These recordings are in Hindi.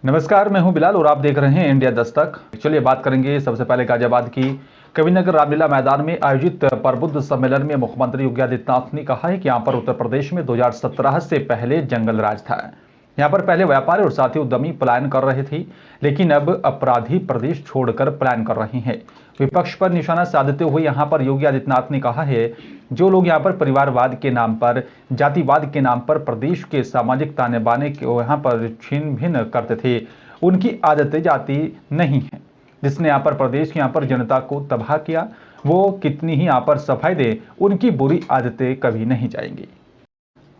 नमस्कार, मैं हूं बिलाल और आप देख रहे हैं इंडिया दस्तक। चलिए बात करेंगे सबसे पहले गाजियाबाद की। कविनगर रामलीला मैदान में आयोजित प्रबुद्ध सम्मेलन में मुख्यमंत्री योगी आदित्यनाथ ने कहा है कि यहां पर उत्तर प्रदेश में 2017 से पहले जंगल राज था। यहां पर पहले व्यापारी और साथी उद्यमी पलायन कर रहे थे, लेकिन अब अपराधी प्रदेश छोड़कर पलायन कर रहे हैं। विपक्ष पर निशाना साधते हुए यहां पर योगी आदित्यनाथ ने कहा है, जो लोग यहां पर परिवारवाद के नाम पर, जातिवाद के नाम पर प्रदेश के सामाजिक ताने बाने को यहां पर छीन भिन्न करते थे, उनकी आदतें जाती नहीं है। जिसने यहां पर प्रदेश की यहां पर जनता को तबाह किया, वो कितनी ही यहां पर सफाई दे, उनकी बुरी आदतें कभी नहीं जाएंगी।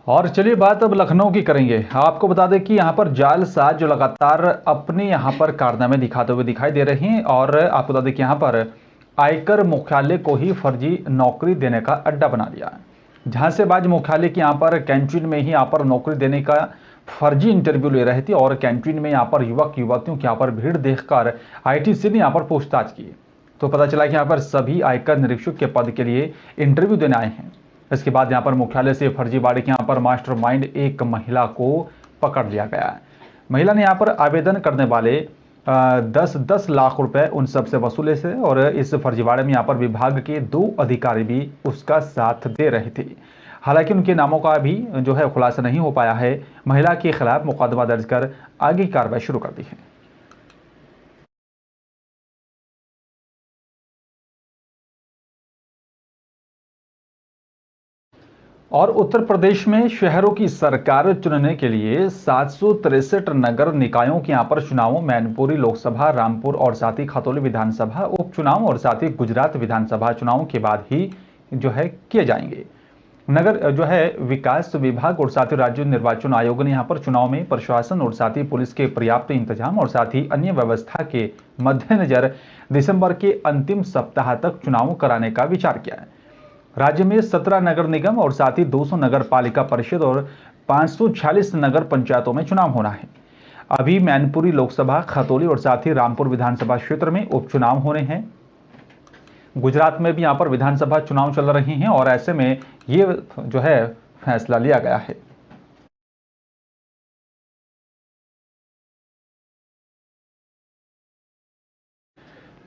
और चलिए बात अब लखनऊ की करेंगे। आपको बता दें कि यहां पर जालसाज जो लगातार अपने यहां पर कारनामे दिखाते हुए दिखाई दे रहे हैं, और आपको बता दें कि यहां पर आयकर मुख्यालय को ही फर्जी नौकरी देने का अड्डा बना दिया। झांसेबाज मुख्यालय की यहां पर कैंटीन में ही यहां पर नौकरी देने का फर्जी इंटरव्यू ले रहे थे, और कैंटीन में यहां पर युवक युवतियों की यहां पर भीड़ देखकर आईटी सेल ने यहां पर पूछताछ की, तो पता चला कि यहां पर सभी आयकर निरीक्षक के पद के लिए इंटरव्यू देने आए हैं। इसके बाद यहां पर मुख्यालय से फर्जीवाड़े के यहां पर मास्टरमाइंड एक महिला को पकड़ लिया गया है। महिला ने यहां पर आवेदन करने वाले 10-10 लाख रुपए उन सबसे वसूले थे, और इस फर्जीवाड़े में यहां पर विभाग के 2 अधिकारी भी उसका साथ दे रहे थे। हालांकि उनके नामों का भी जो है खुलासा नहीं हो पाया है। महिला के खिलाफ मुकदमा दर्ज कर आगे की कार्रवाई शुरू कर दी है। और उत्तर प्रदेश में शहरों की सरकार चुनने के लिए 763 नगर निकायों के यहां पर चुनावों, मैनपुरी लोकसभा, रामपुर और साथ ही खतौली विधानसभा उपचुनाव और साथ ही गुजरात विधानसभा चुनावों के बाद ही जो है किए जाएंगे। नगर जो है विकास विभाग और साथ ही राज्य निर्वाचन आयोग ने यहां पर चुनाव में प्रशासन और साथ ही पुलिस के पर्याप्त इंतजाम और साथ ही अन्य व्यवस्था के मद्देनजर दिसंबर के अंतिम सप्ताह तक चुनाव कराने का विचार किया है। राज्य में 17 नगर निगम और साथ ही 200 नगर पालिका परिषद और 546 नगर पंचायतों में चुनाव होना है। अभी मैनपुरी लोकसभा, खतौली और साथ ही रामपुर विधानसभा क्षेत्र में उपचुनाव होने हैं। गुजरात में भी यहां पर विधानसभा चुनाव चल रहे हैं, और ऐसे में ये जो है फैसला लिया गया है।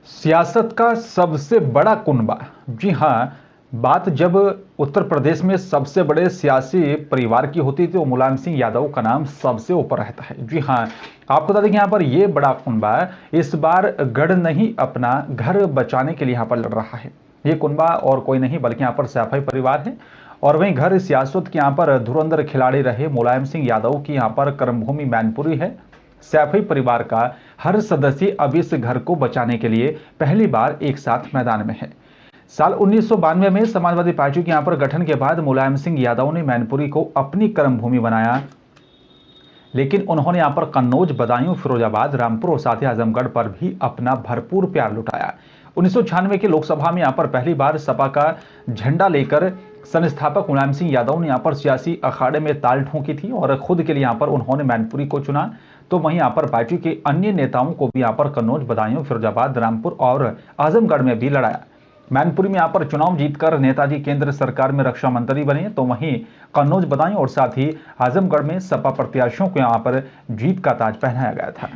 सियासत का सबसे बड़ा कुनबा, जी हां, बात जब उत्तर प्रदेश में सबसे बड़े सियासी परिवार की होती है तो मुलायम सिंह यादव का नाम सबसे ऊपर रहता है। जी हां, आपको बता दें कि यहाँ पर ये बड़ा कुनबा इस बार गढ़ नहीं अपना घर बचाने के लिए यहाँ पर लड़ रहा है। ये कुनबा और कोई नहीं बल्कि यहाँ पर सैफई परिवार है, और वहीं घर सियासत के यहाँ पर धुरंधर खिलाड़ी रहे मुलायम सिंह यादव की यहाँ पर कर्मभूमि मैनपुरी है। सैफई परिवार का हर सदस्य अब इस घर को बचाने के लिए पहली बार एक साथ मैदान में है। साल 1992 में समाजवादी पार्टी के यहां पर गठन के बाद मुलायम सिंह यादव ने मैनपुरी को अपनी कर्मभूमि बनाया, लेकिन उन्होंने यहां पर कन्नौज, बदायूं, फिरोजाबाद, रामपुर और साथ ही आजमगढ़ पर भी अपना भरपूर प्यार लुटाया। 1996 की लोकसभा में यहां पर पहली बार सपा का झंडा लेकर संस्थापक मुलायम सिंह यादव ने यहां पर सियासी अखाड़े में ताल ठोकी थी, और खुद के लिए यहां पर उन्होंने मैनपुरी को चुना। तो वहीं यहां पर पार्टी के अन्य नेताओं को भी यहां पर कन्नौज, बदायूं, फिरोजाबाद, रामपुर और आजमगढ़ में भी लड़ाया। मैनपुरी में यहां पर चुनाव जीतकर नेताजी केंद्र सरकार में रक्षा मंत्री बने, तो वहीं कन्नौज, बदायूं और साथ ही आजमगढ़ में सपा प्रत्याशियों को यहां पर जीत का ताज पहनाया गया था।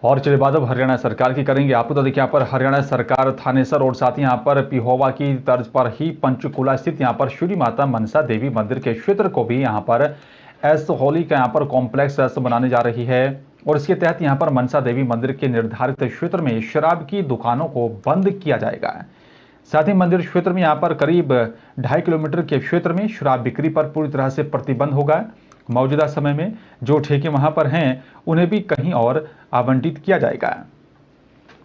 और चलिए बात अब हरियाणा सरकार की करेंगे। आपको तो देखिए यहाँ पर हरियाणा सरकार थानेसर और साथ ही यहाँ पर पिहोवा की तर्ज पर ही पंचकूला स्थित यहाँ पर श्री माता मनसा देवी मंदिर के क्षेत्र को भी यहाँ पर एस होली का यहाँ पर कॉम्प्लेक्स ऐसे बनाने जा रही है, और इसके तहत यहाँ पर मनसा देवी मंदिर के निर्धारित क्षेत्र में शराब की दुकानों को बंद किया जाएगा। साथ ही मंदिर क्षेत्र में यहाँ पर करीब 2.5 किलोमीटर के क्षेत्र में शराब बिक्री पर पूरी तरह से प्रतिबंध होगा। मौजूदा समय में जो ठेके वहां पर हैं उन्हें भी कहीं और आवंटित किया जाएगा।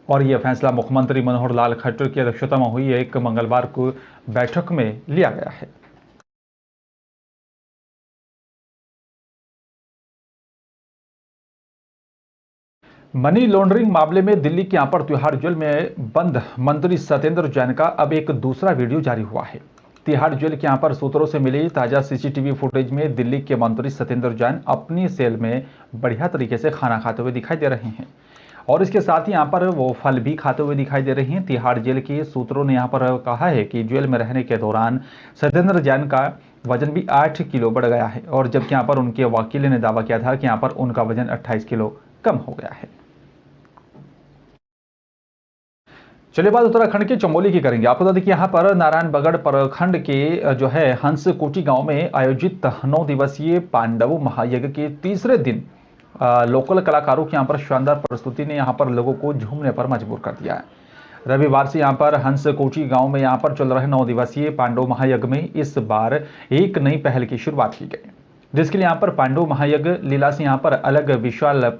और यह फैसला मुख्यमंत्री मनोहर लाल खट्टर की अध्यक्षता में हुई एक मंगलवार को बैठक में लिया गया है। मनी लॉन्ड्रिंग मामले में दिल्ली के यहां पर तिहाड़ जेल में बंद मंत्री सत्येंद्र जैन का अब एक दूसरा वीडियो जारी हुआ है। तिहाड़ जेल के यहां पर सूत्रों से मिली ताजा सीसीटीवी फुटेज में दिल्ली के मंत्री सत्येंद्र जैन अपनी सेल में बढ़िया तरीके से खाना खाते हुए दिखाई दे रहे हैं। और इसके साथ ही यहाँ पर वो फल भी खाते हुए दिखाई दे रही हैं। तिहाड़ जेल के सूत्रों ने यहाँ पर कहा है कि जेल में रहने के दौरान सत्येंद्र जैन का वजन भी 8 किलो बढ़ गया है, और जबकि यहाँ पर उनके वकील ने दावा किया था कि यहाँ पर उनका वजन 28 किलो कम हो गया है। चलिए बात उत्तराखंड के चमोली की करेंगे। आपको बता दें कि यहाँ पर नारायणबगड़ प्रखंड के जो है हंसकोटी गांव में आयोजित 9 दिवसीय पांडव महायज्ञ के तीसरे दिन लोकल कलाकारों की यहाँ पर शानदार प्रस्तुति ने यहाँ पर लोगों को झूमने पर मजबूर कर दिया है। रविवार से यहाँ पर हंसकोटी गांव में यहाँ पर चल रहे 9 दिवसीय पांडव महायज्ञ में इस बार एक नई पहल की शुरुआत की गई, जिसके लिए यहाँ पर पांडव महायज्ञ लीला से यहाँ पर अलग विशाल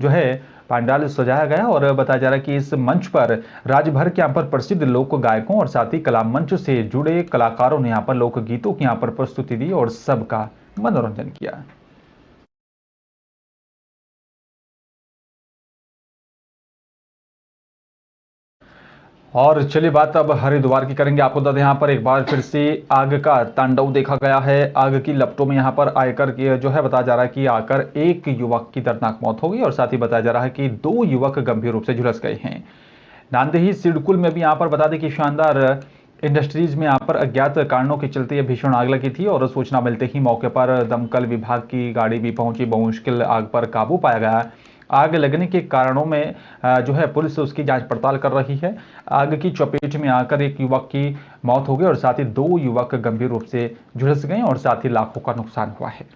जो है पंडाल सजाया गया। और बताया जा रहा है कि इस मंच पर राज्य भर के यहाँ पर प्रसिद्ध लोक गायकों और साथ ही कला मंच से जुड़े कलाकारों ने यहाँ पर लोकगीतों की यहाँ पर प्रस्तुति दी और सबका मनोरंजन किया। और चलिए बात अब हरिद्वार की करेंगे। आपको बता दें यहाँ पर एक बार फिर से आग का तांडव देखा गया है। आग की लपटों में यहाँ पर आकर के जो है बताया जा रहा है कि आकर एक युवक की दर्दनाक मौत हो गई और साथ ही बताया जा रहा है कि 2 युवक गंभीर रूप से झुलस गए हैं। नांदेही सिडकुल में भी यहाँ पर बता दें कि शानदार इंडस्ट्रीज में यहाँ पर अज्ञात कारणों के चलते यह भीषण आग लगी थी और सूचना मिलते ही मौके पर दमकल विभाग की गाड़ी भी पहुंची। बहुमुश्किल आग पर काबू पाया गया। आग लगने के कारणों में जो है पुलिस उसकी जांच पड़ताल कर रही है। आग की चपेट में आकर एक युवक की मौत हो गई और साथ ही 2 युवक गंभीर रूप से झुलस गए और साथ ही लाखों का नुकसान हुआ है।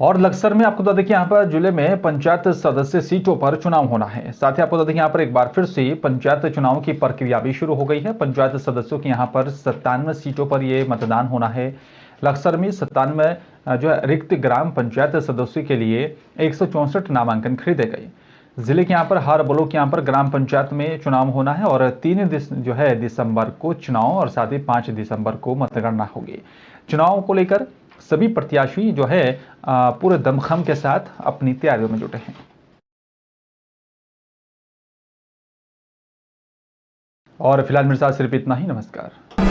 और लक्सर में आपको बता दें कि यहाँ पर जिले में पंचायत सदस्य सीटों पर चुनाव होना है। साथ ही आपको बता दें कि यहाँ पर एक बार फिर से पंचायत चुनाव की प्रक्रिया भी शुरू हो गई है। पंचायत सदस्यों की यहाँ पर 97 सीटों पर ये मतदान होना है। लक्सर में 97 जो है रिक्त ग्राम पंचायत सदस्यों के लिए 164 नामांकन खरीदे गए। जिले के यहाँ पर हर ब्लॉक यहाँ पर ग्राम पंचायत में चुनाव होना है और 3 जो है दिसंबर को चुनाव और साथ ही 5 दिसंबर को मतगणना होगी। चुनाव को लेकर सभी प्रत्याशी जो है पूरे दमखम के साथ अपनी तैयारियों में जुटे हैं। और फिलहाल मेरे साथ सिर्फ इतना ही। नमस्कार।